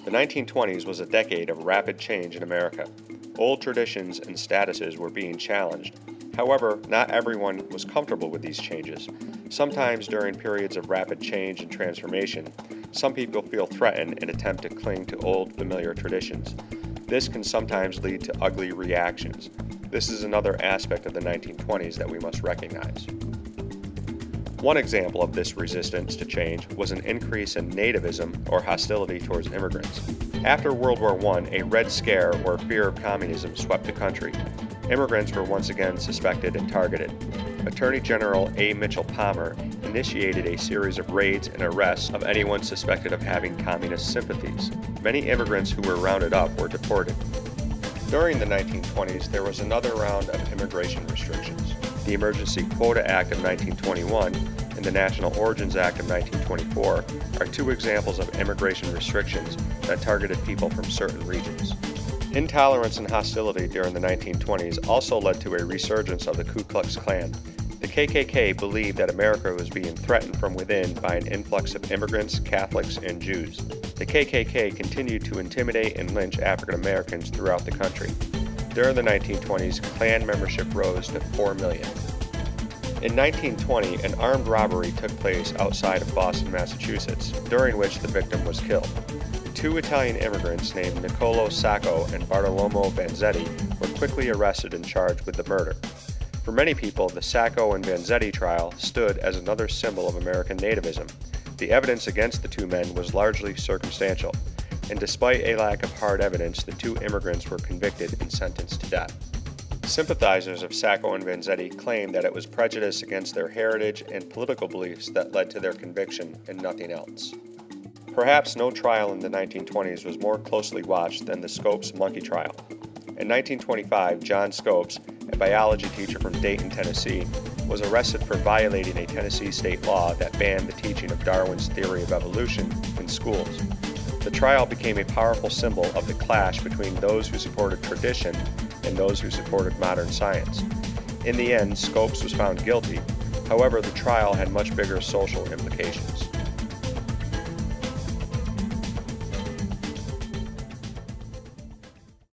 The 1920s was a decade of rapid change in America. Old traditions and statuses were being challenged. However, not everyone was comfortable with these changes. Sometimes during periods of rapid change and transformation, some people feel threatened and attempt to cling to old familiar traditions. This can sometimes lead to ugly reactions. This is another aspect of the 1920s that we must recognize. One example of this resistance to change was an increase in nativism or hostility towards immigrants. After World War I, a Red Scare or fear of communism swept the country. Immigrants were once again suspected and targeted. Attorney General A. Mitchell Palmer initiated a series of raids and arrests of anyone suspected of having communist sympathies. Many immigrants who were rounded up were deported. During the 1920s, there was another round of immigration restrictions. The Emergency Quota Act of 1921 and the National Origins Act of 1924 are two examples of immigration restrictions that targeted people from certain regions. Intolerance and hostility during the 1920s also led to a resurgence of the Ku Klux Klan. The KKK believed that America was being threatened from within by an influx of immigrants, Catholics, and Jews. The KKK continued to intimidate and lynch African Americans throughout the country. During the 1920s, Klan membership rose to 4 million. In 1920, an armed robbery took place outside of Boston, Massachusetts, during which the victim was killed. Two Italian immigrants named Niccolo Sacco and Bartolomeo Vanzetti were quickly arrested and charged with the murder. For many people, the Sacco and Vanzetti trial stood as another symbol of American nativism. The evidence against the two men was largely circumstantial, and despite a lack of hard evidence, the two immigrants were convicted and sentenced to death. Sympathizers of Sacco and Vanzetti claim that it was prejudice against their heritage and political beliefs that led to their conviction and nothing else. Perhaps no trial in the 1920s was more closely watched than the Scopes monkey trial. In 1925, John Scopes, a biology teacher from Dayton, Tennessee, was arrested for violating a Tennessee state law that banned the teaching of Darwin's theory of evolution in schools. The trial became a powerful symbol of the clash between those who supported tradition and those who supported modern science. In the end, Scopes was found guilty. However, the trial had much bigger social implications.